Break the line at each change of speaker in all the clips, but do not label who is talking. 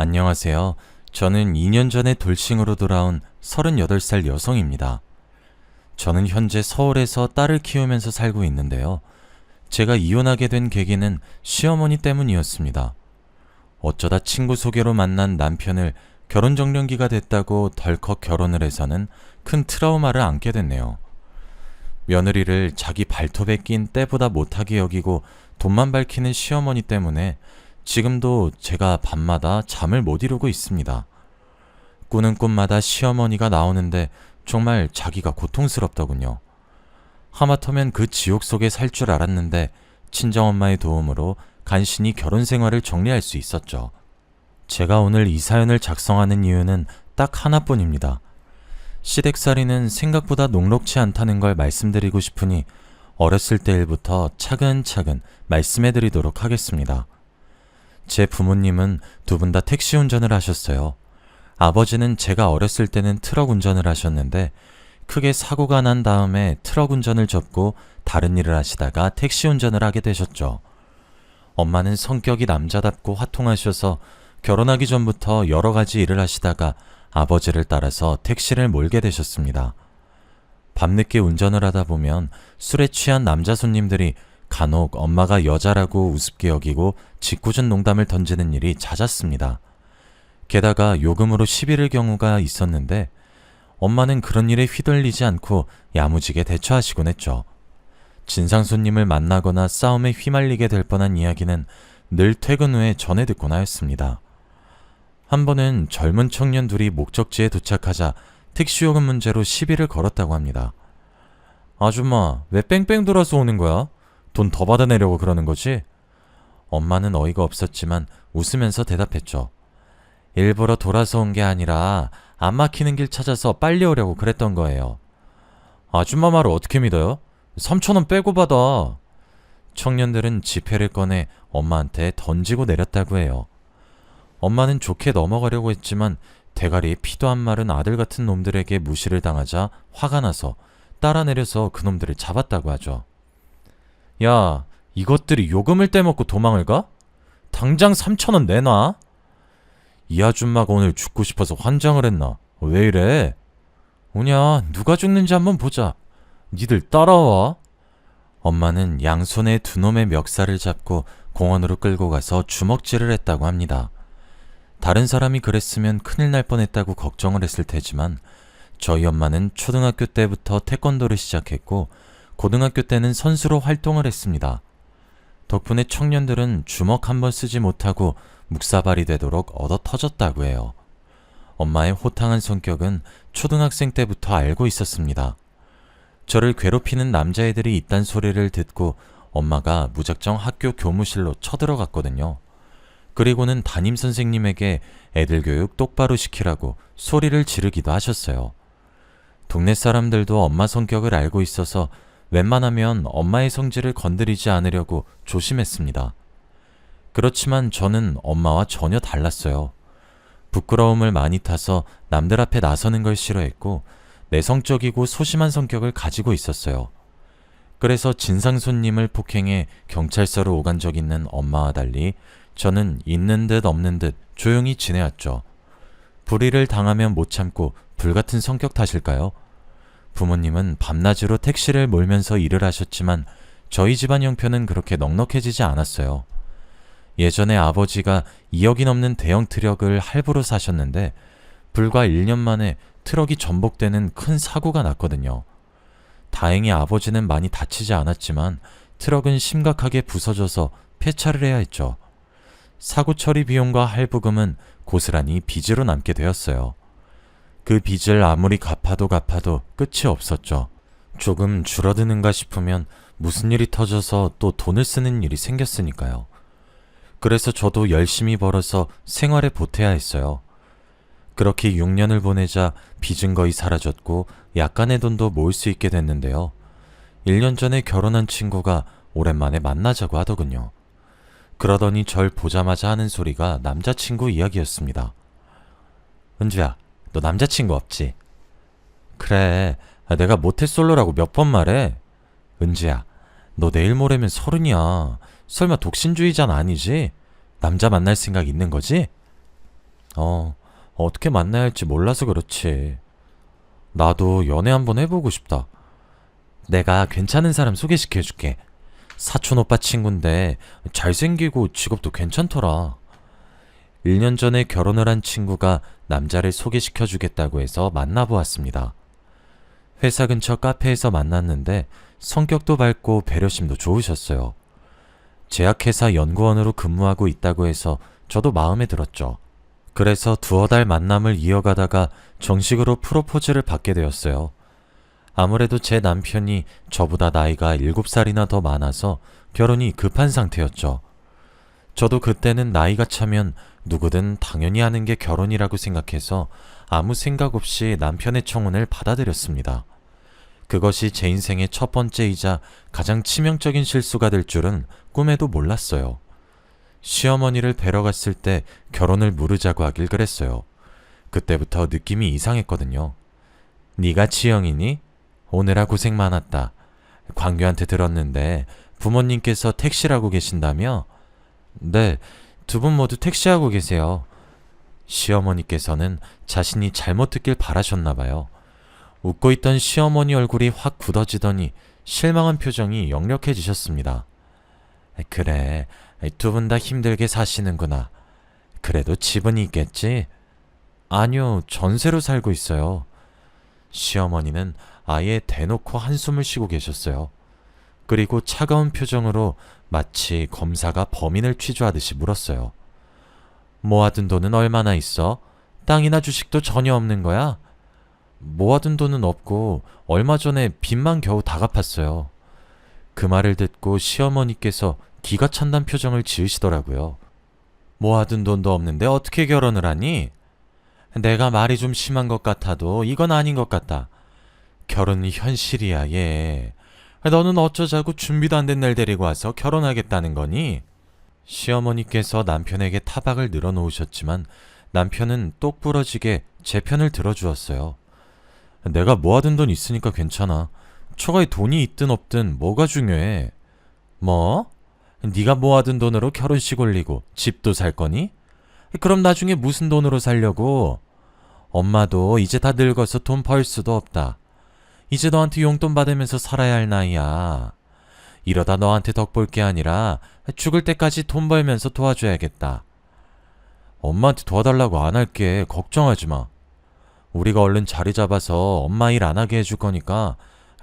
안녕하세요. 저는 2년 전에 돌싱으로 돌아온 38살 여성입니다. 저는 현재 서울에서 딸을 키우면서 살고 있는데요. 제가 이혼하게 된 계기는 시어머니 때문이었습니다. 어쩌다 친구 소개로 만난 남편을 결혼정년기가 됐다고 덜컥 결혼을 해서는 큰 트라우마를 안게 됐네요. 며느리를 자기 발톱에 낀 때보다 못하게 여기고 돈만 밝히는 시어머니 때문에 지금도 제가 밤마다 잠을 못 이루고 있습니다. 꾸는 꿈마다 시어머니가 나오는데 정말 자기가 고통스럽더군요. 하마터면 그 지옥 속에 살 줄 알았는데 친정엄마의 도움으로 간신히 결혼 생활을 정리할 수 있었죠. 제가 오늘 이 사연을 작성하는 이유는 딱 하나뿐입니다. 시댁살이는 생각보다 녹록지 않다는 걸 말씀드리고 싶으니 어렸을 때 일부터 차근차근 말씀해드리도록 하겠습니다. 제 부모님은 두 분 다 택시 운전을 하셨어요. 아버지는 제가 어렸을 때는 트럭 운전을 하셨는데 크게 사고가 난 다음에 트럭 운전을 접고 다른 일을 하시다가 택시 운전을 하게 되셨죠. 엄마는 성격이 남자답고 화통하셔서 결혼하기 전부터 여러 가지 일을 하시다가 아버지를 따라서 택시를 몰게 되셨습니다. 밤늦게 운전을 하다 보면 술에 취한 남자 손님들이 간혹 엄마가 여자라고 우습게 여기고 짓궂은 농담을 던지는 일이 잦았습니다. 게다가 요금으로 시비를 경우가 있었는데 엄마는 그런 일에 휘둘리지 않고 야무지게 대처하시곤 했죠. 진상 손님을 만나거나 싸움에 휘말리게 될 뻔한 이야기는 늘 퇴근 후에 전해 듣곤 하였습니다. 한 번은 젊은 청년 둘이 목적지에 도착하자 택시 요금 문제로 시비를 걸었다고 합니다. 아줌마, 왜 뺑뺑 돌아서 오는 거야? 돈 더 받아내려고 그러는 거지? 엄마는 어이가 없었지만 웃으면서 대답했죠. 일부러 돌아서 온 게 아니라 안 막히는 길 찾아서 빨리 오려고 그랬던 거예요. 아줌마 말을 어떻게 믿어요? 3,000원 빼고 받아. 청년들은 지폐를 꺼내 엄마한테 던지고 내렸다고 해요. 엄마는 좋게 넘어가려고 했지만 대가리에 피도 안 마른 아들 같은 놈들에게 무시를 당하자 화가 나서 따라 내려서 그놈들을 잡았다고 하죠. 야, 이것들이 요금을 떼먹고 도망을 가? 당장 3,000원 내놔. 이 아줌마가 오늘 죽고 싶어서 환장을 했나? 왜 이래? 오냐, 누가 죽는지 한번 보자. 니들 따라와. 엄마는 양손에 두 놈의 멱살을 잡고 공원으로 끌고 가서 주먹질을 했다고 합니다. 다른 사람이 그랬으면 큰일 날 뻔했다고 걱정을 했을 테지만 저희 엄마는 초등학교 때부터 태권도를 시작했고 고등학교 때는 선수로 활동을 했습니다. 덕분에 청년들은 주먹 한 번 쓰지 못하고 묵사발이 되도록 얻어 터졌다고 해요. 엄마의 호탕한 성격은 초등학생 때부터 알고 있었습니다. 저를 괴롭히는 남자애들이 있단 소리를 듣고 엄마가 무작정 학교 교무실로 쳐들어갔거든요. 그리고는 담임선생님에게 애들 교육 똑바로 시키라고 소리를 지르기도 하셨어요. 동네 사람들도 엄마 성격을 알고 있어서 웬만하면 엄마의 성질을 건드리지 않으려고 조심했습니다. 그렇지만 저는 엄마와 전혀 달랐어요. 부끄러움을 많이 타서 남들 앞에 나서는 걸 싫어했고 내성적이고 소심한 성격을 가지고 있었어요. 그래서 진상 손님을 폭행해 경찰서로 오간 적 있는 엄마와 달리 저는 있는 듯 없는 듯 조용히 지내왔죠. 불의를 당하면 못 참고 불같은 성격 탓일까요? 부모님은 밤낮으로 택시를 몰면서 일을 하셨지만 저희 집안 형편은 그렇게 넉넉해지지 않았어요. 예전에 아버지가 2억이 넘는 대형 트럭을 할부로 사셨는데 불과 1년 만에 트럭이 전복되는 큰 사고가 났거든요. 다행히 아버지는 많이 다치지 않았지만 트럭은 심각하게 부서져서 폐차를 해야 했죠. 사고 처리 비용과 할부금은 고스란히 빚으로 남게 되었어요. 그 빚을 아무리 갚아도 끝이 없었죠. 조금 줄어드는가 싶으면 무슨 일이 터져서 또 돈을 쓰는 일이 생겼으니까요. 그래서 저도 열심히 벌어서 생활에 보태야 했어요. 그렇게 6년을 보내자 빚은 거의 사라졌고 약간의 돈도 모을 수 있게 됐는데요. 1년 전에 결혼한 친구가 오랜만에 만나자고 하더군요. 그러더니 절 보자마자 하는 소리가 남자친구 이야기였습니다. 은주야, 너 남자친구 없지? 그래, 내가 모태솔로라고 몇 번 말해. 은주야, 너 내일 모레면 30이야. 설마 독신주의자는 아니지? 남자 만날 생각 있는 거지? 어떻게 만나야 할지 몰라서 그렇지. 나도 연애 한번 해보고 싶다. 내가 괜찮은 사람 소개시켜줄게. 사촌 오빠 친구인데 잘생기고 직업도 괜찮더라. 1년 전에 결혼을 한 친구가 남자를 소개시켜주겠다고 해서 만나보았습니다. 회사 근처 카페에서 만났는데 성격도 밝고 배려심도 좋으셨어요. 제약회사 연구원으로 근무하고 있다고 해서 저도 마음에 들었죠. 그래서 두어 달 만남을 이어가다가 정식으로 프로포즈를 받게 되었어요. 아무래도 제 남편이 저보다 나이가 7살이나 더 많아서 결혼이 급한 상태였죠. 저도 그때는 나이가 차면 누구든 당연히 하는 게 결혼이라고 생각해서 아무 생각 없이 남편의 청혼을 받아들였습니다. 그것이 제 인생의 첫 번째이자 가장 치명적인 실수가 될 줄은 꿈에도 몰랐어요. 시어머니를 뵈러 갔을 때 결혼을 무르자고 하길 그랬어요. 그때부터 느낌이 이상했거든요. 네가 지영이니? 오느라 고생 많았다. 광규한테 들었는데 부모님께서 택시라고 계신다며? 네, 두 분 모두 택시하고 계세요. 시어머니께서는 자신이 잘못 듣길 바라셨나 봐요. 웃고 있던 시어머니 얼굴이 확 굳어지더니 실망한 표정이 역력해지셨습니다. 그래, 두 분 다 힘들게 사시는구나. 그래도 집은 있겠지? 아니요, 전세로 살고 있어요. 시어머니는 아예 대놓고 한숨을 쉬고 계셨어요. 그리고 차가운 표정으로 마치 검사가 범인을 취조하듯이 물었어요. 모아둔 돈은 얼마나 있어? 땅이나 주식도 전혀 없는 거야? 모아둔 돈은 없고 얼마 전에 빚만 겨우 다 갚았어요. 그 말을 듣고 시어머니께서 기가 찬단 표정을 지으시더라고요. 모아둔 돈도 없는데 어떻게 결혼을 하니? 내가 말이 좀 심한 것 같아도 이건 아닌 것 같다. 결혼이 현실이야, 얘. 너는 어쩌자고 준비도 안 된 날 데리고 와서 결혼하겠다는 거니? 시어머니께서 남편에게 타박을 늘어놓으셨지만 남편은 똑부러지게 제 편을 들어주었어요. 내가 모아둔 돈 있으니까 괜찮아. 처가에 돈이 있든 없든 뭐가 중요해. 뭐? 네가 모아둔 돈으로 결혼식 올리고 집도 살 거니? 그럼 나중에 무슨 돈으로 살려고? 엄마도 이제 다 늙어서 돈 벌 수도 없다. 이제 너한테 용돈 받으면서 살아야 할 나이야. 이러다 너한테 덕 볼 게 아니라 죽을 때까지 돈 벌면서 도와줘야겠다. 엄마한테 도와달라고 안 할게. 걱정하지 마. 우리가 얼른 자리 잡아서 엄마 일 안 하게 해줄 거니까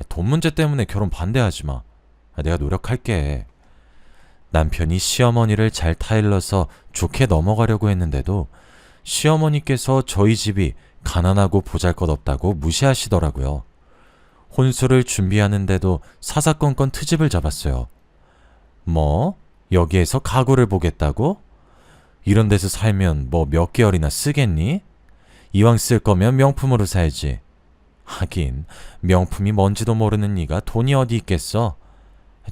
돈 문제 때문에 결혼 반대하지 마. 내가 노력할게. 남편이 시어머니를 잘 타일러서 좋게 넘어가려고 했는데도 시어머니께서 저희 집이 가난하고 보잘것없다고 무시하시더라고요. 혼수를 준비하는데도 사사건건 트집을 잡았어요. 뭐? 여기에서 가구를 보겠다고? 이런 데서 살면 뭐 몇 개월이나 쓰겠니? 이왕 쓸 거면 명품으로 사야지. 하긴 명품이 뭔지도 모르는 네가 돈이 어디 있겠어?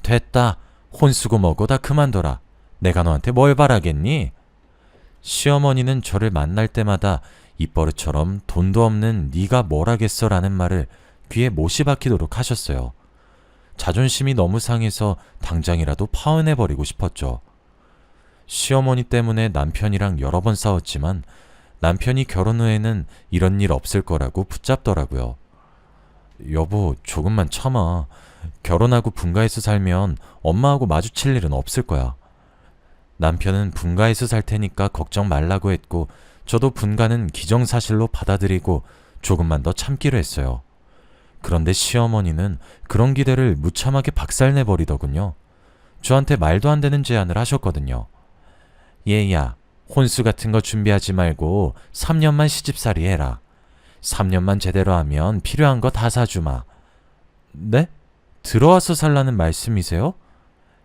됐다. 혼수고 뭐고 다 그만둬라. 내가 너한테 뭘 바라겠니? 시어머니는 저를 만날 때마다 입버릇처럼 돈도 없는 네가 뭘 하겠어 라는 말을 귀에 못이 박히도록 하셨어요. 자존심이 너무 상해서 당장이라도 파혼해버리고 싶었죠. 시어머니 때문에 남편이랑 여러 번 싸웠지만 남편이 결혼 후에는 이런 일 없을 거라고 붙잡더라고요. 여보, 조금만 참아. 결혼하고 분가해서 살면 엄마하고 마주칠 일은 없을 거야. 남편은 분가해서 살 테니까 걱정 말라고 했고 저도 분가는 기정사실로 받아들이고 조금만 더 참기로 했어요. 그런데 시어머니는 그런 기대를 무참하게 박살내버리더군요. 저한테 말도 안 되는 제안을 하셨거든요. 얘야, 혼수 같은 거 준비하지 말고 3년만 시집살이 해라. 3년만 제대로 하면 필요한 거 다 사주마. 네? 들어와서 살라는 말씀이세요?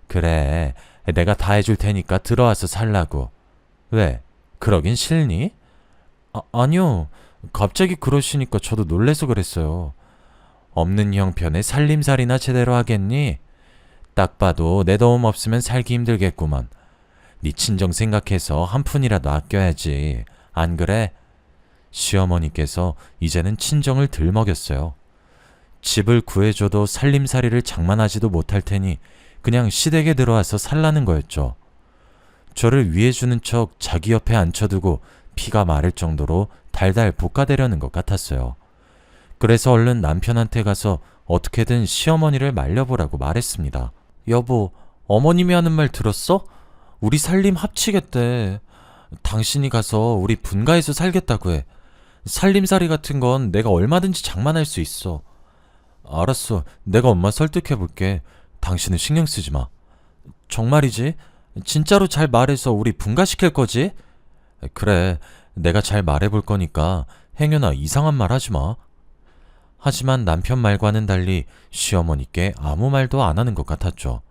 그래, 내가 다 해줄 테니까 들어와서 살라고. 왜? 그러긴 싫니? 아니요. 갑자기 그러시니까 저도 놀래서 그랬어요. 없는 형편에 살림살이나 제대로 하겠니? 딱 봐도 내 도움 없으면 살기 힘들겠구먼. 네 친정 생각해서 한 푼이라도 아껴야지. 안 그래? 시어머니께서 이제는 친정을 덜 먹였어요. 집을 구해줘도 살림살이를 장만하지도 못할 테니 그냥 시댁에 들어와서 살라는 거였죠. 저를 위해주는 척 자기 옆에 앉혀두고 피가 마를 정도로 달달 볶아대려는 것 같았어요. 그래서 얼른 남편한테 가서 어떻게든 시어머니를 말려보라고 말했습니다. 여보, 어머님이 하는 말 들었어? 우리 살림 합치겠대. 당신이 가서 우리 분가해서 살겠다고 해. 살림살이 같은 건 내가 얼마든지 장만할 수 있어. 알았어. 내가 엄마 설득해볼게. 당신은 신경 쓰지 마. 정말이지? 진짜로 잘 말해서 우리 분가시킬 거지? 그래. 내가 잘 말해볼 거니까 행여나 이상한 말 하지 마. 하지만 남편 말과는 달리 시어머니께 아무 말도 안 하는 것 같았죠.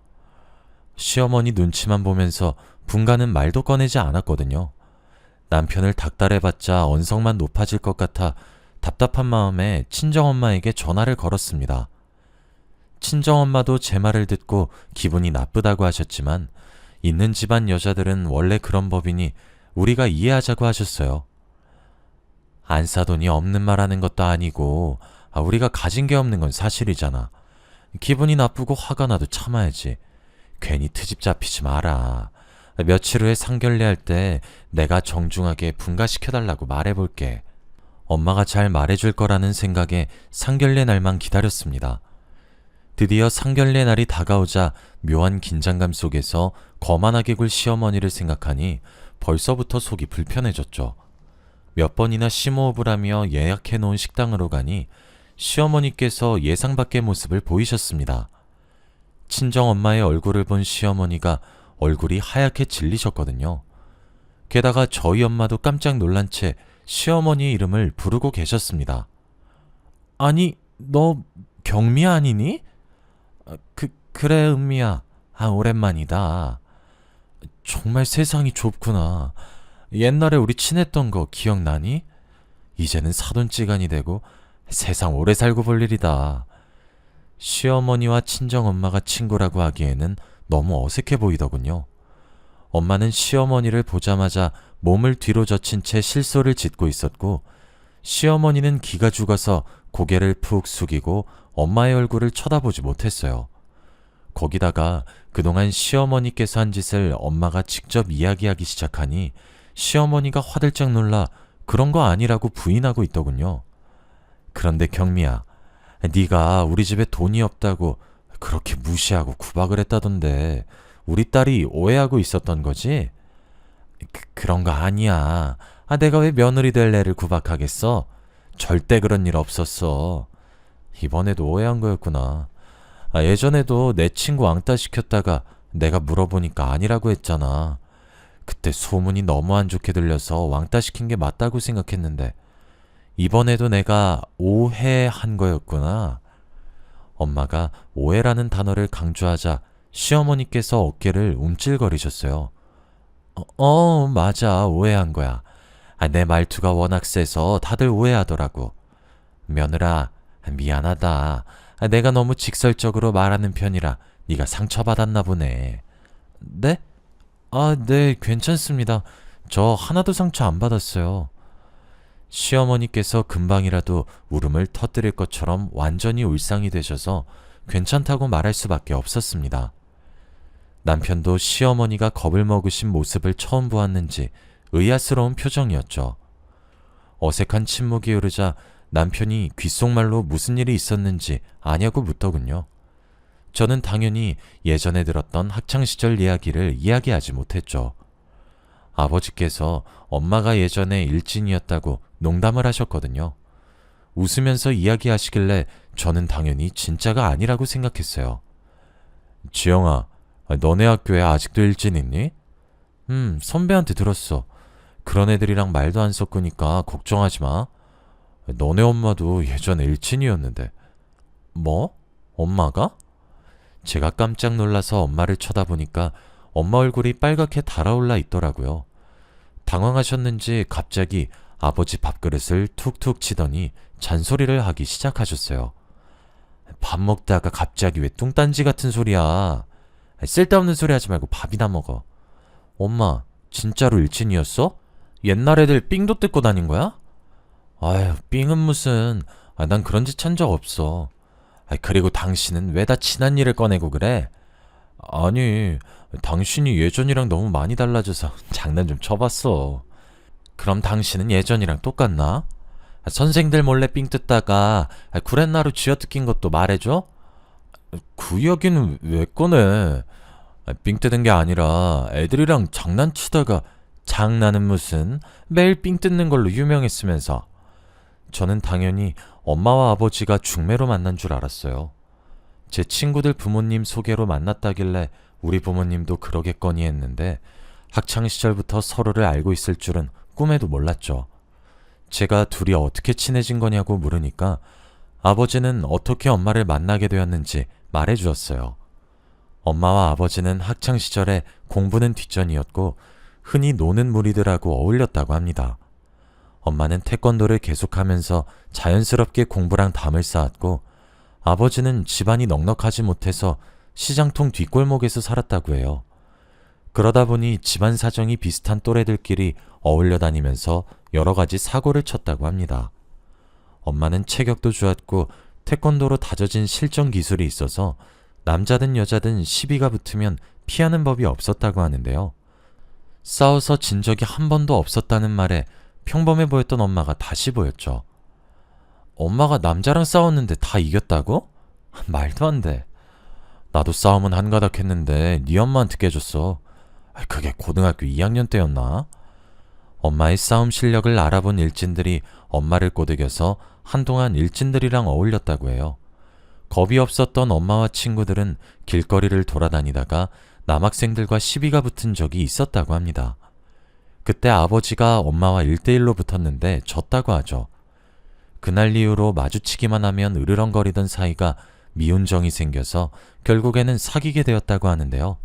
시어머니 눈치만 보면서 분가는 말도 꺼내지 않았거든요. 남편을 닥달해봤자 언성만 높아질 것 같아 답답한 마음에 친정엄마에게 전화를 걸었습니다. 친정엄마도 제 말을 듣고 기분이 나쁘다고 하셨지만 있는 집안 여자들은 원래 그런 법이니 우리가 이해하자고 하셨어요. 안 사돈이 없는 말 하는 것도 아니고 우리가 가진 게 없는 건 사실이잖아. 기분이 나쁘고 화가 나도 참아야지. 괜히 트집 잡히지 마라. 며칠 후에 상견례 할 때 내가 정중하게 분가시켜달라고 말해볼게. 엄마가 잘 말해줄 거라는 생각에 상견례 날만 기다렸습니다. 드디어 상견례 날이 다가오자 묘한 긴장감 속에서 거만하게 굴 시어머니를 생각하니 벌써부터 속이 불편해졌죠. 몇 번이나 심호흡을 하며 예약해놓은 식당으로 가니 시어머니께서 예상 밖의 모습을 보이셨습니다. 친정엄마의 얼굴을 본 시어머니가 얼굴이 하얗게 질리셨거든요. 게다가 저희 엄마도 깜짝 놀란 채 시어머니 이름을 부르고 계셨습니다. 아니, 너 경미 아니니? 그래, 은미야. 오랜만이다. 정말 세상이 좁구나. 옛날에 우리 친했던 거 기억나니? 이제는 사돈지간이 되고 세상 오래 살고 볼 일이다. 시어머니와 친정엄마가 친구라고 하기에는 너무 어색해 보이더군요. 엄마는 시어머니를 보자마자 몸을 뒤로 젖힌 채 실소를 짓고 있었고 시어머니는 기가 죽어서 고개를 푹 숙이고 엄마의 얼굴을 쳐다보지 못했어요. 거기다가 그동안 시어머니께서 한 짓을 엄마가 직접 이야기하기 시작하니 시어머니가 화들짝 놀라 그런 거 아니라고 부인하고 있더군요. 그런데 경미야, 네가 우리 집에 돈이 없다고 그렇게 무시하고 구박을 했다던데 우리 딸이 오해하고 있었던 거지? 그런 거 아니야. 내가 왜 며느리 될 애를 구박하겠어? 절대 그런 일 없었어. 이번에도 오해한 거였구나. 예전에도 내 친구 왕따 시켰다가 내가 물어보니까 아니라고 했잖아. 그때 소문이 너무 안 좋게 들려서 왕따 시킨 게 맞다고 생각했는데 이번에도 내가 오해한 거였구나. 엄마가 오해라는 단어를 강조하자 시어머니께서 어깨를 움찔거리셨어요. 맞아. 오해한 거야. 내 말투가 워낙 세서 다들 오해하더라고. 며느라, 미안하다. 내가 너무 직설적으로 말하는 편이라 네가 상처받았나 보네. 네? 네, 괜찮습니다. 저 하나도 상처 안 받았어요. 시어머니께서 금방이라도 울음을 터뜨릴 것처럼 완전히 울상이 되셔서 괜찮다고 말할 수밖에 없었습니다. 남편도 시어머니가 겁을 먹으신 모습을 처음 보았는지 의아스러운 표정이었죠. 어색한 침묵이 흐르자 남편이 귓속말로 무슨 일이 있었는지 아냐고 묻더군요. 저는 당연히 예전에 들었던 학창시절 이야기를 이야기하지 못했죠. 아버지께서 엄마가 예전에 일진이었다고 농담을 하셨거든요. 웃으면서 이야기하시길래 저는 당연히 진짜가 아니라고 생각했어요. 지영아, 너네 학교에 아직도 일진 있니? 선배한테 들었어. 그런 애들이랑 말도 안 섞으니까 걱정하지 마. 너네 엄마도 예전에 일진이었는데. 뭐? 엄마가? 제가 깜짝 놀라서 엄마를 쳐다보니까 엄마 얼굴이 빨갛게 달아올라 있더라고요. 당황하셨는지 갑자기 아버지 밥그릇을 툭툭 치더니 잔소리를 하기 시작하셨어요. 밥 먹다가 갑자기 왜 뚱딴지 같은 소리야. 쓸데없는 소리 하지 말고 밥이나 먹어. 엄마, 진짜로 일진이었어? 옛날 애들 삥도 뜯고 다닌 거야? 아휴, 삥은 무슨. 난 그런 짓 한 적 없어. 그리고 당신은 왜 다 지난 일을 꺼내고 그래? 아니, 당신이 예전이랑 너무 많이 달라져서 장난 좀 쳐봤어. 그럼 당신은 예전이랑 똑같나? 선생들 몰래 삥 뜯다가 구렛나루 쥐어뜯긴 것도 말해줘? 그 이야기는 왜 꺼내? 삥 뜯은 게 아니라 애들이랑 장난치다가 장난은 무슨 매일 삥 뜯는 걸로 유명했으면서. 저는 당연히 엄마와 아버지가 중매로 만난 줄 알았어요. 제 친구들 부모님 소개로 만났다길래 우리 부모님도 그러겠거니 했는데 학창시절부터 서로를 알고 있을 줄은 꿈에도 몰랐죠. 제가 둘이 어떻게 친해진 거냐고 물으니까 아버지는 어떻게 엄마를 만나게 되었는지 말해주었어요. 엄마와 아버지는 학창시절에 공부는 뒷전이었고 흔히 노는 무리들하고 어울렸다고 합니다. 엄마는 태권도를 계속하면서 자연스럽게 공부랑 담을 쌓았고 아버지는 집안이 넉넉하지 못해서 시장통 뒷골목에서 살았다고 해요. 그러다 보니 집안 사정이 비슷한 또래들끼리 어울려 다니면서 여러 가지 사고를 쳤다고 합니다. 엄마는 체격도 좋았고 태권도로 다져진 실전 기술이 있어서 남자든 여자든 시비가 붙으면 피하는 법이 없었다고 하는데요. 싸워서 진 적이 한 번도 없었다는 말에 평범해 보였던 엄마가 다시 보였죠. 엄마가 남자랑 싸웠는데 다 이겼다고? 말도 안 돼. 나도 싸움은 한가닥 했는데 네 엄마한테 깨졌어. 그게 고등학교 2학년 때였나? 엄마의 싸움 실력을 알아본 일진들이 엄마를 꼬드겨서 한동안 일진들이랑 어울렸다고 해요. 겁이 없었던 엄마와 친구들은 길거리를 돌아다니다가 남학생들과 시비가 붙은 적이 있었다고 합니다. 그때 아버지가 엄마와 1대1로 붙었는데 졌다고 하죠. 그날 이후로 마주치기만 하면 으르렁거리던 사이가 미운 정이 생겨서 결국에는 사귀게 되었다고 하는데요.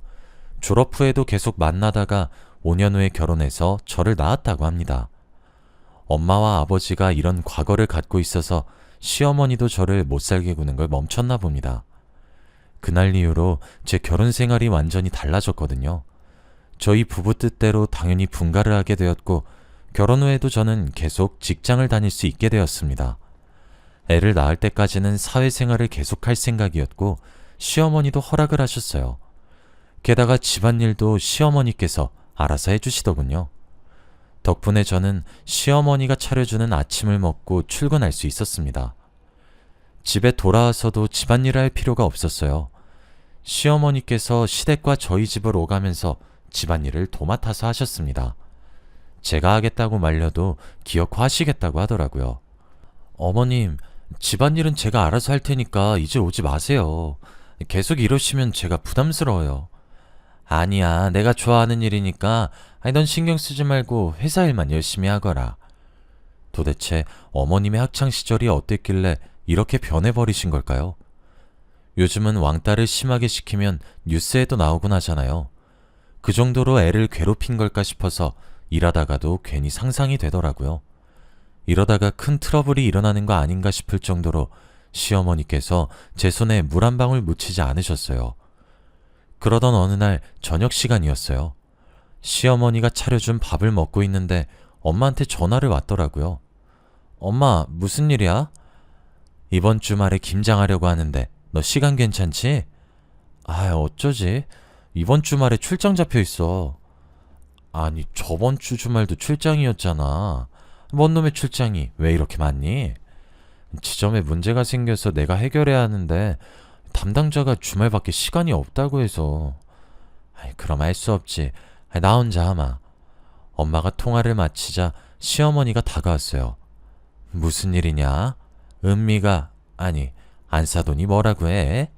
졸업 후에도 계속 만나다가 5년 후에 결혼해서 저를 낳았다고 합니다. 엄마와 아버지가 이런 과거를 갖고 있어서 시어머니도 저를 못살게 구는 걸 멈췄나 봅니다. 그날 이후로 제 결혼 생활이 완전히 달라졌거든요. 저희 부부 뜻대로 당연히 분가를 하게 되었고 결혼 후에도 저는 계속 직장을 다닐 수 있게 되었습니다. 애를 낳을 때까지는 사회생활을 계속할 생각이었고 시어머니도 허락을 하셨어요. 게다가 집안일도 시어머니께서 알아서 해주시더군요. 덕분에 저는 시어머니가 차려주는 아침을 먹고 출근할 수 있었습니다. 집에 돌아와서도 집안일을 할 필요가 없었어요. 시어머니께서 시댁과 저희 집을 오가면서 집안일을 도맡아서 하셨습니다. 제가 하겠다고 말려도 기어코 하시겠다고 하더라고요. 어머님, 집안일은 제가 알아서 할 테니까 이제 오지 마세요. 계속 이러시면 제가 부담스러워요. 아니야, 내가 좋아하는 일이니까 넌 신경 쓰지 말고 회사 일만 열심히 하거라. 도대체 어머님의 학창시절이 어땠길래 이렇게 변해버리신 걸까요? 요즘은 왕따를 심하게 시키면 뉴스에도 나오곤 하잖아요. 그 정도로 애를 괴롭힌 걸까 싶어서 일하다가도 괜히 상상이 되더라고요. 이러다가 큰 트러블이 일어나는 거 아닌가 싶을 정도로 시어머니께서 제 손에 물 한 방울 묻히지 않으셨어요. 그러던 어느 날 저녁 시간이었어요. 시어머니가 차려준 밥을 먹고 있는데 엄마한테 전화를 왔더라고요. 엄마, 무슨 일이야? 이번 주말에 김장하려고 하는데 너 시간 괜찮지? 어쩌지? 이번 주말에 출장 잡혀 있어. 아니, 저번 주 주말도 출장이었잖아. 뭔 놈의 출장이 왜 이렇게 많니? 지점에 문제가 생겨서 내가 해결해야 하는데 담당자가 주말밖에 시간이 없다고 해서. 그럼 할 수 없지. 나 혼자 하마. 엄마가 통화를 마치자 시어머니가 다가왔어요. 무슨 일이냐? 은미가, 아니, 안사돈이 뭐라고 해?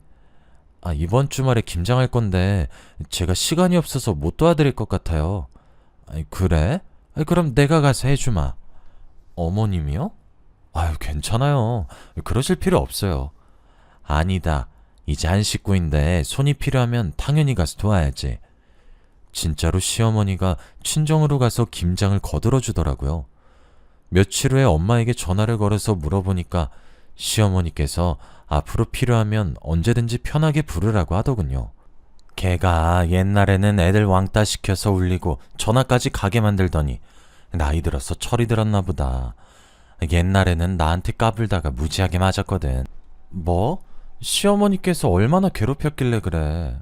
이번 주말에 김장할 건데 제가 시간이 없어서 못 도와드릴 것 같아요. 그래? 그럼 내가 가서 해주마. 어머님이요? 괜찮아요. 그러실 필요 없어요. 아니다. 이제 한 식구인데 손이 필요하면 당연히 가서 도와야지. 진짜로 시어머니가 친정으로 가서 김장을 거들어 주더라고요. 며칠 후에 엄마에게 전화를 걸어서 물어보니까 시어머니께서 앞으로 필요하면 언제든지 편하게 부르라고 하더군요. 걔가 옛날에는 애들 왕따 시켜서 울리고 전화까지 가게 만들더니 나이 들어서 철이 들었나 보다. 옛날에는 나한테 까불다가 무지하게 맞았거든. 뭐? 시어머니께서 얼마나 괴롭혔길래 그래.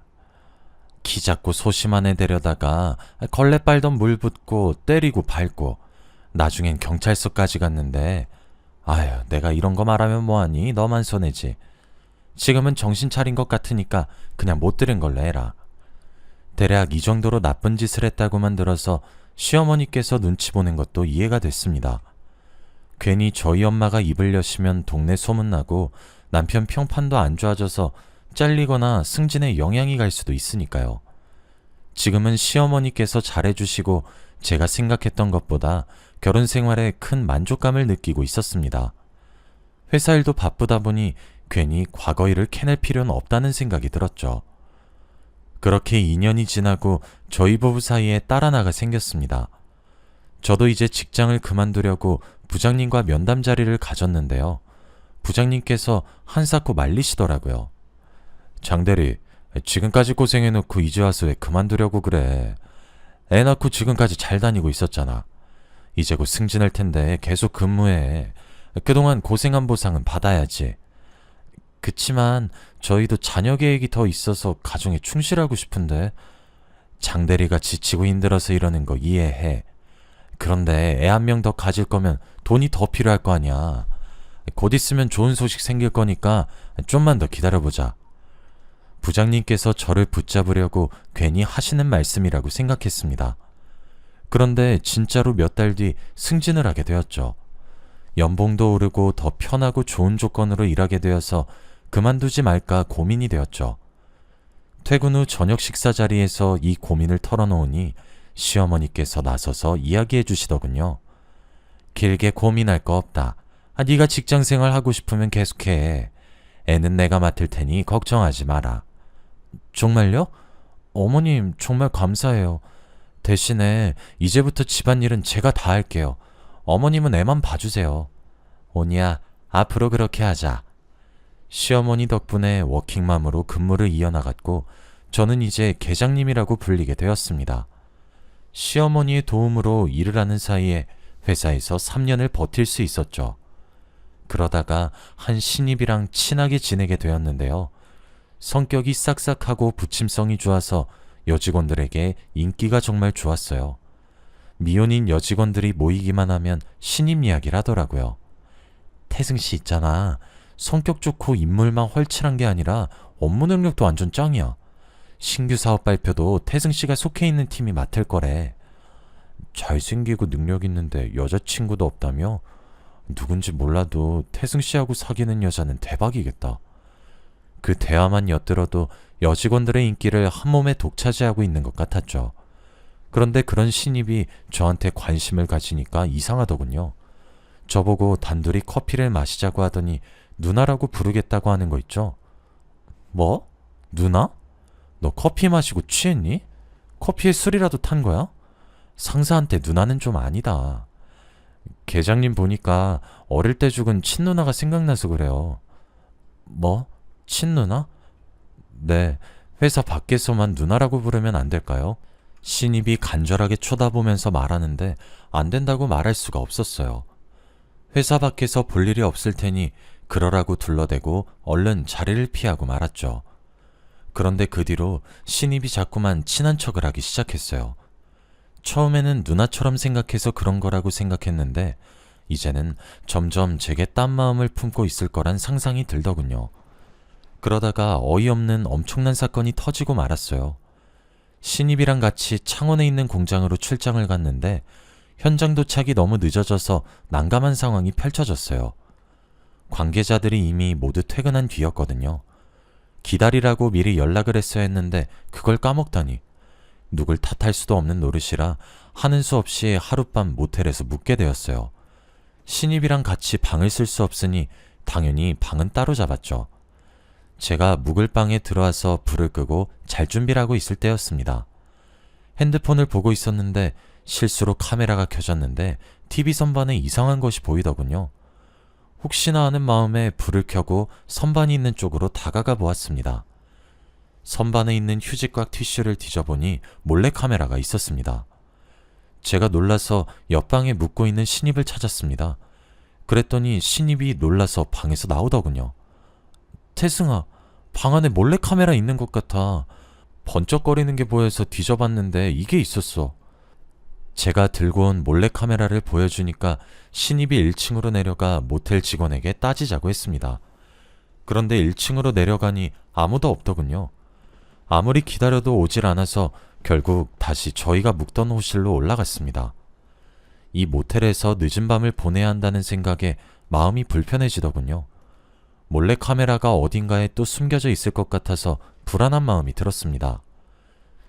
키 작고 소심한 애 데려다가 걸레 빨던 물 붓고 때리고 밟고 나중엔 경찰서까지 갔는데 아휴, 내가 이런 거 말하면 뭐하니? 너만 손해지. 지금은 정신 차린 것 같으니까 그냥 못 들은 걸로 해라. 대략 이 정도로 나쁜 짓을 했다고만 들어서 시어머니께서 눈치 보는 것도 이해가 됐습니다. 괜히 저희 엄마가 입을 여시면 동네 소문나고 남편 평판도 안 좋아져서 잘리거나 승진에 영향이 갈 수도 있으니까요. 지금은 시어머니께서 잘해주시고 제가 생각했던 것보다 결혼 생활에 큰 만족감을 느끼고 있었습니다. 회사 일도 바쁘다 보니 괜히 과거 일을 캐낼 필요는 없다는 생각이 들었죠. 그렇게 2년이 지나고 저희 부부 사이에 딸 하나가 생겼습니다. 저도 이제 직장을 그만두려고 부장님과 면담 자리를 가졌는데요. 부장님께서 한사코 말리시더라고요. 장대리, 지금까지 고생해놓고 이제 와서 왜 그만두려고 그래? 애 낳고 지금까지 잘 다니고 있었잖아. 이제 곧 승진할 텐데 계속 근무해. 그동안 고생한 보상은 받아야지. 그치만 저희도 자녀 계획이 더 있어서 가정에 충실하고 싶은데 장대리가 지치고 힘들어서 이러는 거 이해해. 그런데 애 한 명 더 가질 거면 돈이 더 필요할 거 아니야. 곧 있으면 좋은 소식 생길 거니까 좀만 더 기다려보자. 부장님께서 저를 붙잡으려고 괜히 하시는 말씀이라고 생각했습니다. 그런데 진짜로 몇 달 뒤 승진을 하게 되었죠. 연봉도 오르고 더 편하고 좋은 조건으로 일하게 되어서 그만두지 말까 고민이 되었죠. 퇴근 후 저녁 식사 자리에서 이 고민을 털어놓으니 시어머니께서 나서서 이야기해 주시더군요. 길게 고민할 거 없다. 네가 직장생활 하고 싶으면 계속해. 애는 내가 맡을 테니 걱정하지 마라. 정말요? 어머님 정말 감사해요. 대신에 이제부터 집안일은 제가 다 할게요. 어머님은 애만 봐주세요. 오니야, 앞으로 그렇게 하자. 시어머니 덕분에 워킹맘으로 근무를 이어나갔고 저는 이제 계장님이라고 불리게 되었습니다. 시어머니의 도움으로 일을 하는 사이에 회사에서 3년을 버틸 수 있었죠. 그러다가 한 신입이랑 친하게 지내게 되었는데요. 성격이 싹싹하고 부침성이 좋아서 여직원들에게 인기가 정말 좋았어요. 미혼인 여직원들이 모이기만 하면 신입 이야기를 하더라고요. 태승씨 있잖아. 성격 좋고 인물만 헐칠한 게 아니라 업무 능력도 완전 짱이야. 신규 사업 발표도 태승씨가 속해 있는 팀이 맡을 거래. 잘생기고 능력 있는데 여자친구도 없다며? 누군지 몰라도 태승씨하고 사귀는 여자는 대박이겠다. 그 대화만 엿들어도 여직원들의 인기를 한 몸에 독차지하고 있는 것 같았죠. 그런데 그런 신입이 저한테 관심을 가지니까 이상하더군요. 저보고 단둘이 커피를 마시자고 하더니 누나라고 부르겠다고 하는 거 있죠? 뭐? 누나? 너 커피 마시고 취했니? 커피에 술이라도 탄 거야? 상사한테 누나는 좀 아니다. 계장님 보니까 어릴 때 죽은 친누나가 생각나서 그래요. 뭐? 친누나? 네, 회사 밖에서만 누나라고 부르면 안 될까요? 신입이 간절하게 쳐다보면서 말하는데 안 된다고 말할 수가 없었어요. 회사 밖에서 볼 일이 없을 테니 그러라고 둘러대고 얼른 자리를 피하고 말았죠. 그런데 그 뒤로 신입이 자꾸만 친한 척을 하기 시작했어요. 처음에는 누나처럼 생각해서 그런 거라고 생각했는데 이제는 점점 제게 딴 마음을 품고 있을 거란 상상이 들더군요. 그러다가 어이없는 엄청난 사건이 터지고 말았어요. 신입이랑 같이 창원에 있는 공장으로 출장을 갔는데 현장 도착이 너무 늦어져서 난감한 상황이 펼쳐졌어요. 관계자들이 이미 모두 퇴근한 뒤였거든요. 기다리라고 미리 연락을 했어야 했는데 그걸 까먹다니. 누굴 탓할 수도 없는 노릇이라 하는 수 없이 하룻밤 모텔에서 묵게 되었어요. 신입이랑 같이 방을 쓸 수 없으니 당연히 방은 따로 잡았죠. 제가 묵을 방에 들어와서 불을 끄고 잘 준비를 하고 있을 때였습니다. 핸드폰을 보고 있었는데 실수로 카메라가 켜졌는데 TV 선반에 이상한 것이 보이더군요. 혹시나 하는 마음에 불을 켜고 선반이 있는 쪽으로 다가가 보았습니다. 선반에 있는 휴지꽉 티슈를 뒤져보니 몰래카메라가 있었습니다. 제가 놀라서 옆방에 묵고 있는 신입을 찾았습니다. 그랬더니 신입이 놀라서 방에서 나오더군요. 태승아, 방 안에 몰래카메라 있는 것 같아. 번쩍거리는 게 보여서 뒤져봤는데 이게 있었어. 제가 들고 온 몰래카메라를 보여주니까 신입이 1층으로 내려가 모텔 직원에게 따지자고 했습니다. 그런데 1층으로 내려가니 아무도 없더군요. 아무리 기다려도 오질 않아서 결국 다시 저희가 묵던 호실로 올라갔습니다. 이 모텔에서 늦은 밤을 보내야 한다는 생각에 마음이 불편해지더군요. 몰래카메라가 어딘가에 또 숨겨져 있을 것 같아서 불안한 마음이 들었습니다.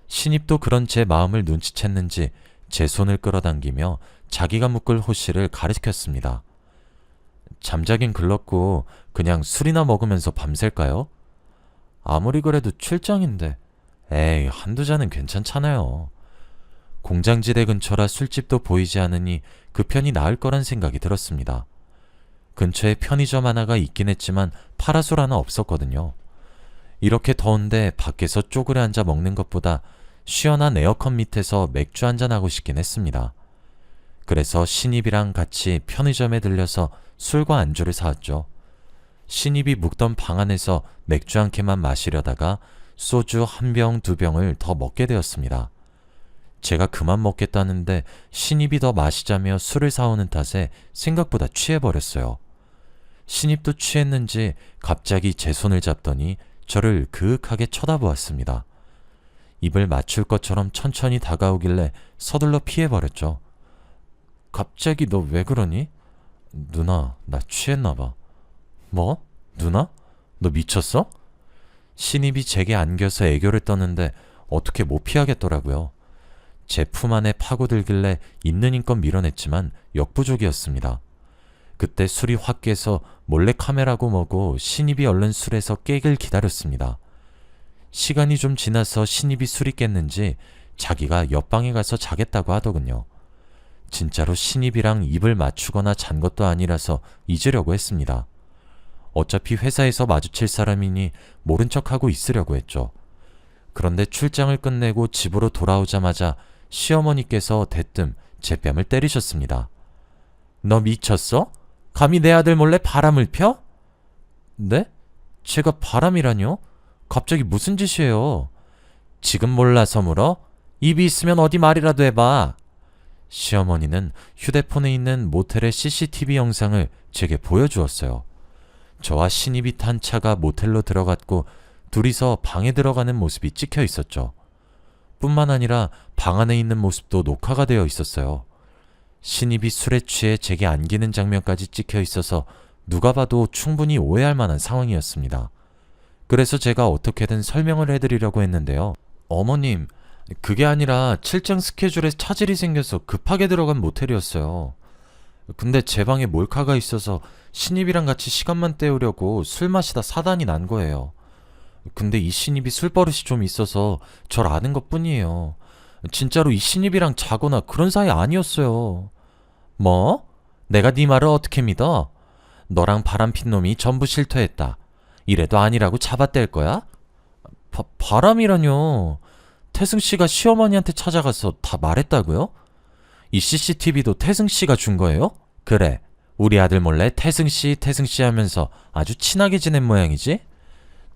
신입도 그런 제 마음을 눈치챘는지 제 손을 끌어당기며 자기가 묵을 호실을 가리켰습니다. 잠자긴 글렀고 그냥 술이나 먹으면서 밤샐까요? 아무리 그래도 출장인데 에이, 한두 잔은 괜찮잖아요. 공장지대 근처라 술집도 보이지 않으니 그 편이 나을 거란 생각이 들었습니다. 근처에 편의점 하나가 있긴 했지만 파라솔 하나 없었거든요. 이렇게 더운데 밖에서 쪼그려 앉아 먹는 것보다 시원한 에어컨 밑에서 맥주 한잔하고 싶긴 했습니다. 그래서 신입이랑 같이 편의점에 들려서 술과 안주를 사왔죠. 신입이 묵던 방 안에서 맥주 한 캔만 마시려다가 소주 한 병, 두 병을 더 먹게 되었습니다. 제가 그만 먹겠다는데 신입이 더 마시자며 술을 사오는 탓에 생각보다 취해버렸어요. 신입도 취했는지 갑자기 제 손을 잡더니 저를 그윽하게 쳐다보았습니다. 입을 맞출 것처럼 천천히 다가오길래 서둘러 피해버렸죠. 갑자기 너 왜 그러니? 누나, 나 취했나봐. 뭐? 누나? 너 미쳤어? 신입이 제게 안겨서 애교를 떠는데 어떻게 못 피하겠더라고요. 제 품 안에 파고들길래 있는 힘껏 밀어냈지만 역부족이었습니다. 그때 술이 확 깨서 몰래 카메라고 뭐고 신입이 얼른 술에서 깨길 기다렸습니다. 시간이 좀 지나서 신입이 술이 깼는지 자기가 옆방에 가서 자겠다고 하더군요. 진짜로 신입이랑 입을 맞추거나 잔 것도 아니라서 잊으려고 했습니다. 어차피 회사에서 마주칠 사람이니 모른 척하고 있으려고 했죠. 그런데 출장을 끝내고 집으로 돌아오자마자 시어머니께서 대뜸 제 뺨을 때리셨습니다. 너 미쳤어? 감히 내 아들 몰래 바람을 펴? 네? 제가 바람이라뇨? 갑자기 무슨 짓이에요? 지금 몰라서 물어? 입이 있으면 어디 말이라도 해봐. 시어머니는 휴대폰에 있는 모텔의 CCTV 영상을 제게 보여주었어요. 저와 신입이 탄 차가 모텔로 들어갔고 둘이서 방에 들어가는 모습이 찍혀 있었죠. 뿐만 아니라 방 안에 있는 모습도 녹화가 되어 있었어요. 신입이 술에 취해 제게 안기는 장면까지 찍혀 있어서 누가 봐도 충분히 오해할 만한 상황이었습니다. 그래서 제가 어떻게든 설명을 해드리려고 했는데요. 어머님, 그게 아니라 출장 스케줄에 차질이 생겨서 급하게 들어간 모텔이었어요. 근데 제 방에 몰카가 있어서 신입이랑 같이 시간만 때우려고 술 마시다 사단이 난 거예요. 근데 이 신입이 술버릇이 좀 있어서 절 아는 것 뿐이에요. 진짜로 이 신입이랑 자거나 그런 사이 아니었어요. 뭐? 내가 네 말을 어떻게 믿어? 너랑 바람핀 놈이 전부 실토했다. 이래도 아니라고 잡아댈 거야? 바람이라뇨. 태승씨가 시어머니한테 찾아가서 다 말했다고요? 이 CCTV도 태승씨가 준 거예요? 그래, 우리 아들 몰래 태승씨 하면서 아주 친하게 지낸 모양이지?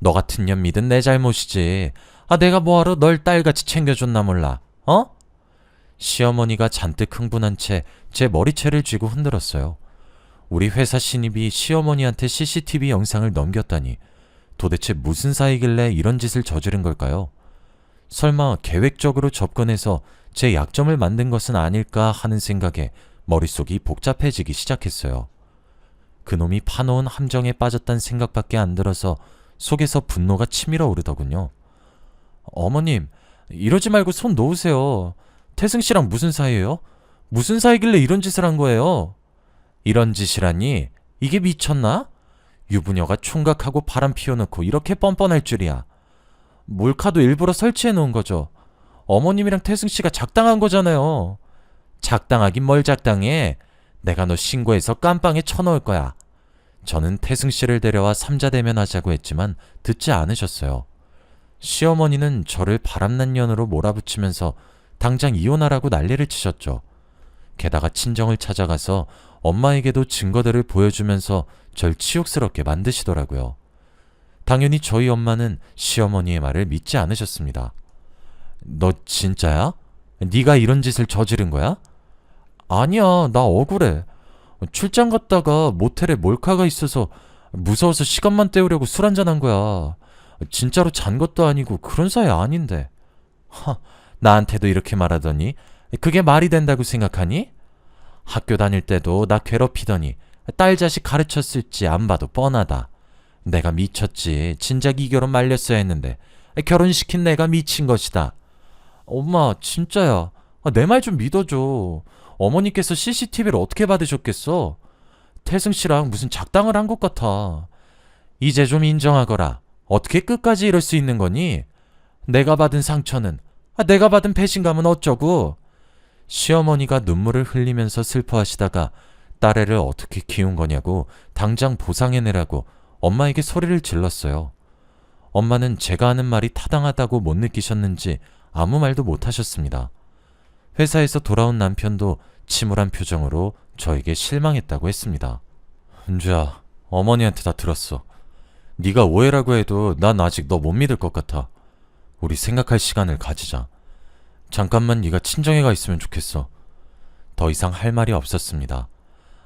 너 같은 년 믿은 내 잘못이지. 내가 뭐하러 널 딸같이 챙겨줬나 몰라. 어? 시어머니가 잔뜩 흥분한 채 제 머리채를 쥐고 흔들었어요. 우리 회사 신입이 시어머니한테 CCTV 영상을 넘겼다니 도대체 무슨 사이길래 이런 짓을 저지른 걸까요? 설마 계획적으로 접근해서 제 약점을 만든 것은 아닐까 하는 생각에 머릿속이 복잡해지기 시작했어요. 그놈이 파놓은 함정에 빠졌단 생각밖에 안 들어서 속에서 분노가 치밀어 오르더군요. 어머님, 이러지 말고 손 놓으세요. 태승씨랑 무슨 사이예요? 무슨 사이길래 이런 짓을 한 거예요? 이런 짓이라니? 이게 미쳤나? 유부녀가 총각하고 바람 피워놓고 이렇게 뻔뻔할 줄이야. 몰카도 일부러 설치해 놓은 거죠. 어머님이랑 태승씨가 작당한 거잖아요. 작당하긴 뭘 작당해. 내가 너 신고해서 깜빵에 쳐넣을 거야. 저는 태승씨를 데려와 삼자대면 하자고 했지만 듣지 않으셨어요. 시어머니는 저를 바람난 년으로 몰아붙이면서 당장 이혼하라고 난리를 치셨죠. 게다가 친정을 찾아가서 엄마에게도 증거들을 보여주면서 절 치욕스럽게 만드시더라고요. 당연히 저희 엄마는 시어머니의 말을 믿지 않으셨습니다. 너 진짜야? 네가 이런 짓을 저지른 거야? 아니야, 나 억울해. 출장 갔다가 모텔에 몰카가 있어서 무서워서 시간만 때우려고 술 한잔한 거야. 진짜로 잔 것도 아니고 그런 사이 아닌데. 나한테도 이렇게 말하더니 그게 말이 된다고 생각하니? 학교 다닐 때도 나 괴롭히더니 딸 자식 가르쳤을지 안 봐도 뻔하다. 내가 미쳤지. 진작 이 결혼 말렸어야 했는데 결혼시킨 내가 미친 것이다. 엄마, 진짜야. 내 말 좀 믿어줘. 어머니께서 CCTV를 어떻게 받으셨겠어? 태승 씨랑 무슨 작당을 한 것 같아. 이제 좀 인정하거라. 어떻게 끝까지 이럴 수 있는 거니? 내가 받은 상처는, 내가 받은 배신감은 어쩌고? 시어머니가 눈물을 흘리면서 슬퍼하시다가 딸애를 어떻게 키운 거냐고 당장 보상해내라고 엄마에게 소리를 질렀어요. 엄마는 제가 하는 말이 타당하다고 못 느끼셨는지 아무 말도 못 하셨습니다. 회사에서 돌아온 남편도 침울한 표정으로 저에게 실망했다고 했습니다. 은주야, 어머니한테 다 들었어. 네가 오해라고 해도 난 아직 너 못 믿을 것 같아. 우리 생각할 시간을 가지자. 잠깐만 네가 친정에 가 있으면 좋겠어. 더 이상 할 말이 없었습니다.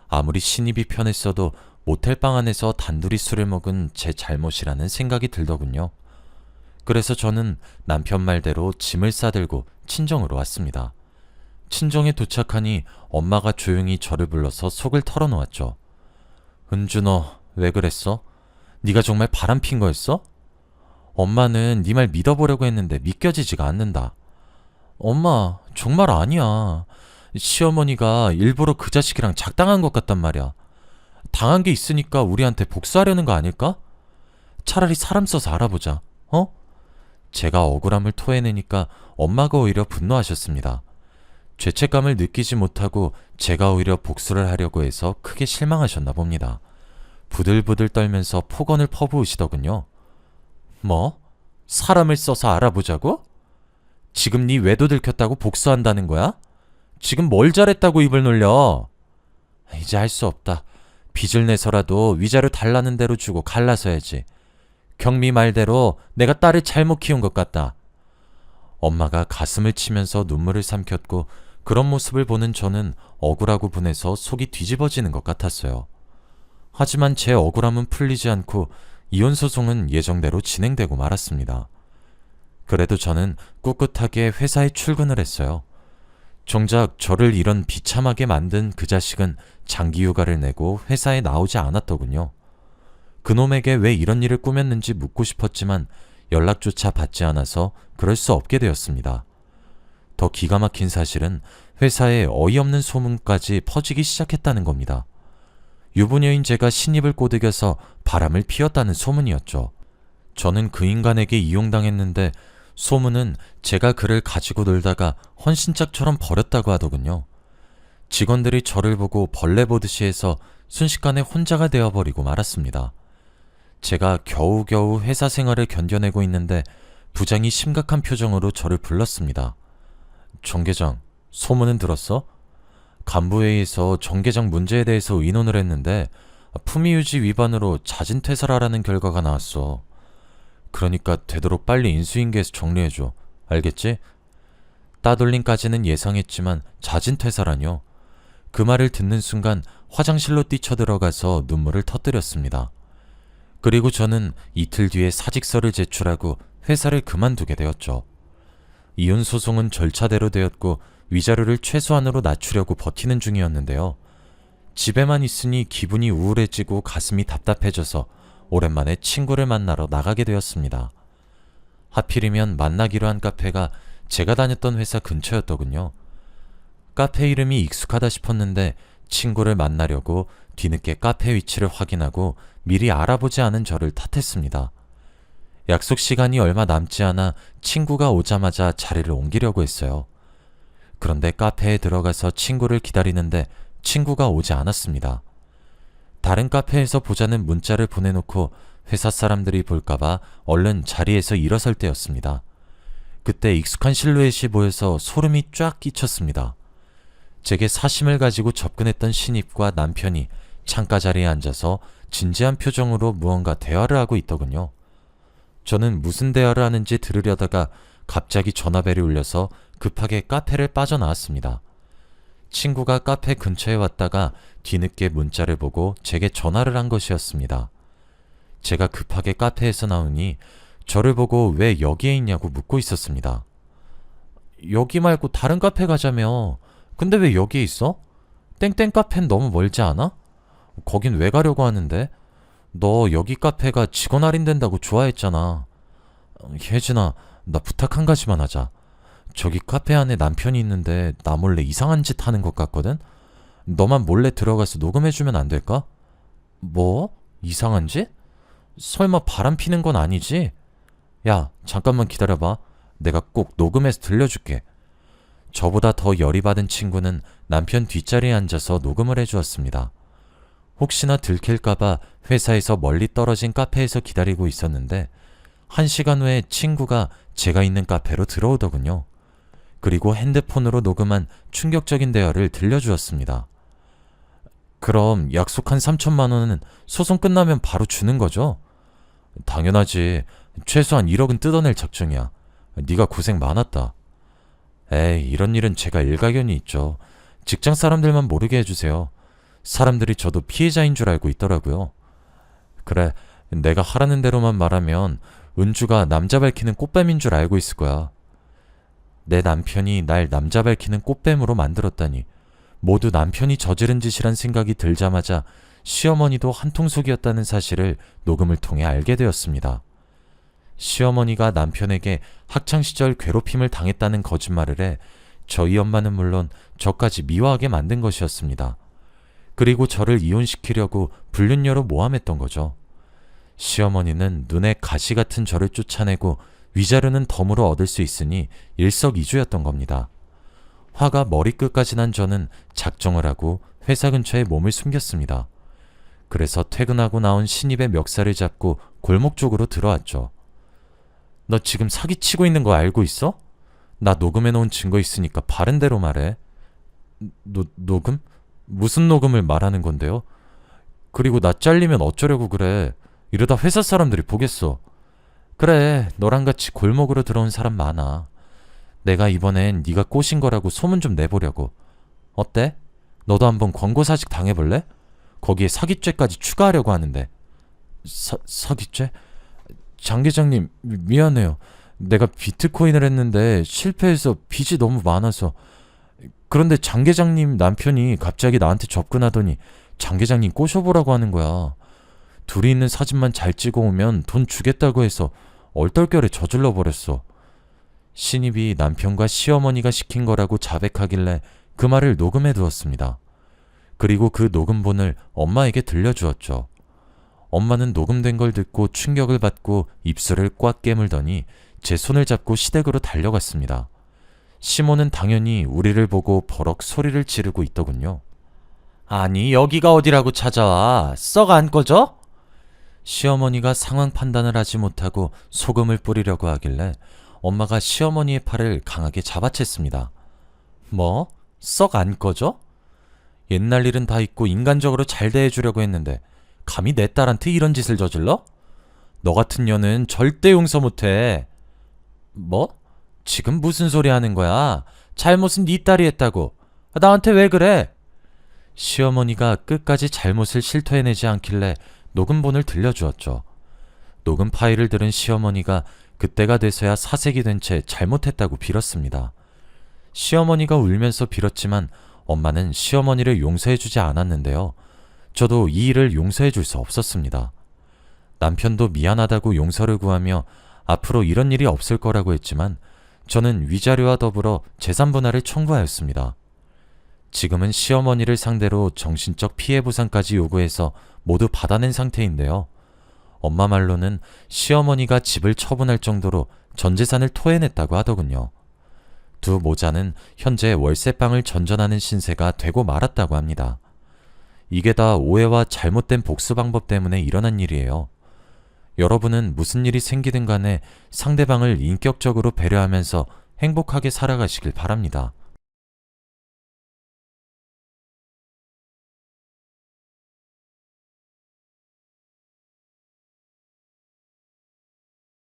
아무리 신입이 편했어도 모텔방 안에서 단둘이 술을 먹은 제 잘못이라는 생각이 들더군요. 그래서 저는 남편 말대로 짐을 싸들고 친정으로 왔습니다. 친정에 도착하니 엄마가 조용히 저를 불러서 속을 털어놓았죠. 은주, 너 왜 그랬어? 네가 정말 바람핀 거였어? 엄마는 네 말 믿어보려고 했는데 믿겨지지가 않는다. 엄마, 정말 아니야. 시어머니가 일부러 그 자식이랑 작당한 것 같단 말이야. 당한 게 있으니까 우리한테 복수하려는 거 아닐까? 차라리 사람 써서 알아보자. 어? 제가 억울함을 토해내니까 엄마가 오히려 분노하셨습니다. 죄책감을 느끼지 못하고 제가 오히려 복수를 하려고 해서 크게 실망하셨나 봅니다. 부들부들 떨면서 폭언을 퍼부으시더군요. 뭐? 사람을 써서 알아보자고? 지금 네 외도 들켰다고 복수한다는 거야? 지금 뭘 잘했다고 입을 놀려? 이제 할 수 없다. 빚을 내서라도 위자료 달라는 대로 주고 갈라서야지. 경미 말대로 내가 딸을 잘못 키운 것 같다. 엄마가 가슴을 치면서 눈물을 삼켰고 그런 모습을 보는 저는 억울하고 분해서 속이 뒤집어지는 것 같았어요. 하지만 제 억울함은 풀리지 않고 이혼 소송은 예정대로 진행되고 말았습니다. 그래도 저는 꿋꿋하게 회사에 출근을 했어요. 정작 저를 이런 비참하게 만든 그 자식은 장기 휴가를 내고 회사에 나오지 않았더군요. 그놈에게 왜 이런 일을 꾸몄는지 묻고 싶었지만 연락조차 받지 않아서 그럴 수 없게 되었습니다. 더 기가 막힌 사실은 회사에 어이없는 소문까지 퍼지기 시작했다는 겁니다. 유부녀인 제가 신입을 꼬드겨서 바람을 피웠다는 소문이었죠. 저는 그 인간에게 이용당했는데 소문은 제가 그를 가지고 놀다가 헌신짝처럼 버렸다고 하더군요. 직원들이 저를 보고 벌레 보듯이 해서 순식간에 혼자가 되어버리고 말았습니다. 제가 겨우겨우 회사 생활을 견뎌내고 있는데 부장이 심각한 표정으로 저를 불렀습니다. 정 계장, 소문은 들었어? 간부회의에서 정 계장 문제에 대해서 의논을 했는데 품위유지 위반으로 자진퇴사라는 결과가 나왔어. 그러니까 되도록 빨리 인수인계해서 정리해줘. 알겠지? 따돌림까지는 예상했지만 자진퇴사라뇨. 그 말을 듣는 순간 화장실로 뛰쳐들어가서 눈물을 터뜨렸습니다. 그리고 저는 이틀 뒤에 사직서를 제출하고 회사를 그만두게 되었죠. 이혼 소송은 절차대로 되었고 위자료를 최소한으로 낮추려고 버티는 중이었는데요. 집에만 있으니 기분이 우울해지고 가슴이 답답해져서 오랜만에 친구를 만나러 나가게 되었습니다. 하필이면 만나기로 한 카페가 제가 다녔던 회사 근처였더군요. 카페 이름이 익숙하다 싶었는데 친구를 만나려고 뒤늦게 카페 위치를 확인하고 미리 알아보지 않은 저를 탓했습니다. 약속 시간이 얼마 남지 않아 친구가 오자마자 자리를 옮기려고 했어요. 그런데 카페에 들어가서 친구를 기다리는데 친구가 오지 않았습니다. 다른 카페에서 보자는 문자를 보내놓고 회사 사람들이 볼까봐 얼른 자리에서 일어설 때였습니다. 그때 익숙한 실루엣이 보여서 소름이 쫙 끼쳤습니다. 제게 사심을 가지고 접근했던 신입과 남편이 창가 자리에 앉아서 진지한 표정으로 무언가 대화를 하고 있더군요. 저는 무슨 대화를 하는지 들으려다가 갑자기 전화벨이 울려서 급하게 카페를 빠져나왔습니다. 친구가 카페 근처에 왔다가 뒤늦게 문자를 보고 제게 전화를 한 것이었습니다. 제가 급하게 카페에서 나오니 저를 보고 왜 여기에 있냐고 묻고 있었습니다. 여기 말고 다른 카페 가자며. 근데 왜 여기에 있어? 땡땡 카페는 너무 멀지 않아? 거긴 왜 가려고 하는데? 너 여기 카페가 직원 할인된다고 좋아했잖아. 혜진아, 나 부탁 한 가지만 하자. 저기 카페 안에 남편이 있는데 나 몰래 이상한 짓 하는 것 같거든? 너만 몰래 들어가서 녹음해주면 안 될까? 뭐? 이상한 짓? 설마 바람 피는 건 아니지? 야, 잠깐만 기다려봐. 내가 꼭 녹음해서 들려줄게. 저보다 더 열이 받은 친구는 남편 뒷자리에 앉아서 녹음을 해주었습니다. 혹시나 들킬까봐 회사에서 멀리 떨어진 카페에서 기다리고 있었는데 1시간 후에 친구가 제가 있는 카페로 들어오더군요. 그리고 핸드폰으로 녹음한 충격적인 대화를 들려주었습니다. 그럼 약속한 3천만 원은 소송 끝나면 바로 주는 거죠? 당연하지. 최소한 1억은 뜯어낼 작정이야. 네가 고생 많았다. 에이, 이런 일은 제가 일가견이 있죠. 직장 사람들만 모르게 해주세요. 사람들이 저도 피해자인 줄 알고 있더라고요. 그래, 내가 하라는 대로만 말하면 은주가 남자 밝히는 꽃뱀인 줄 알고 있을 거야. 내 남편이 날 남자 밝히는 꽃뱀으로 만들었다니. 모두 남편이 저지른 짓이란 생각이 들자마자 시어머니도 한통속이었다는 사실을 녹음을 통해 알게 되었습니다. 시어머니가 남편에게 학창시절 괴롭힘을 당했다는 거짓말을 해 저희 엄마는 물론 저까지 미워하게 만든 것이었습니다. 그리고 저를 이혼시키려고 불륜녀로 모함했던 거죠. 시어머니는 눈에 가시 같은 저를 쫓아내고 위자료는 덤으로 얻을 수 있으니 일석이조였던 겁니다. 화가 머리끝까지 난 저는 작정을 하고 회사 근처에 몸을 숨겼습니다. 그래서 퇴근하고 나온 신입의 멱살을 잡고 골목 쪽으로 들어왔죠. 너 지금 사기치고 있는 거 알고 있어? 나 녹음해놓은 증거 있으니까 바른 대로 말해. 녹음? 무슨 녹음을 말하는 건데요? 그리고 나 잘리면 어쩌려고 그래. 이러다 회사 사람들이 보겠어. 그래, 너랑 같이 골목으로 들어온 사람 많아. 내가 이번엔 네가 꼬신 거라고 소문 좀 내보려고. 어때? 너도 한번 권고사직 당해볼래? 거기에 사기죄까지 추가하려고 하는데. 사기죄? 장 계장님, 미안해요. 내가 비트코인을 했는데 실패해서 빚이 너무 많아서. 그런데 장 계장님 남편이 갑자기 나한테 접근하더니 장 계장님 꼬셔보라고 하는 거야. 둘이 있는 사진만 잘 찍어오면 돈 주겠다고 해서 얼떨결에 저질러 버렸어. 신입이 남편과 시어머니가 시킨 거라고 자백하길래 그 말을 녹음해 두었습니다. 그리고 그 녹음본을 엄마에게 들려주었죠. 엄마는 녹음된 걸 듣고 충격을 받고 입술을 꽉 깨물더니 제 손을 잡고 시댁으로 달려갔습니다. 시모는 당연히 우리를 보고 버럭 소리를 지르고 있더군요. 아니, 여기가 어디라고 찾아와. 썩 안 꺼져? 시어머니가 상황 판단을 하지 못하고 소금을 뿌리려고 하길래 엄마가 시어머니의 팔을 강하게 잡아챘습니다. 뭐? 썩 안 꺼져? 옛날 일은 다 잊고 인간적으로 잘 대해주려고 했는데 감히 내 딸한테 이런 짓을 저질러? 너 같은 년은 절대 용서 못해. 뭐? 지금 무슨 소리 하는 거야? 잘못은 네 딸이 했다고. 나한테 왜 그래? 시어머니가 끝까지 잘못을 실토해내지 않길래 녹음본을 들려주었죠. 녹음 파일을 들은 시어머니가 그때가 돼서야 사색이 된 채 잘못했다고 빌었습니다. 시어머니가 울면서 빌었지만 엄마는 시어머니를 용서해주지 않았는데요. 저도 이 일을 용서해줄 수 없었습니다. 남편도 미안하다고 용서를 구하며 앞으로 이런 일이 없을 거라고 했지만 저는 위자료와 더불어 재산 분할을 청구하였습니다. 지금은 시어머니를 상대로 정신적 피해 보상까지 요구해서 모두 받아낸 상태인데요. 엄마 말로는 시어머니가 집을 처분할 정도로 전 재산을 토해냈다고 하더군요. 두 모자는 현재 월세방을 전전하는 신세가 되고 말았다고 합니다. 이게 다 오해와 잘못된 복수 방법 때문에 일어난 일이에요. 여러분은 무슨 일이 생기든 간에 상대방을 인격적으로 배려하면서 행복하게 살아가시길 바랍니다.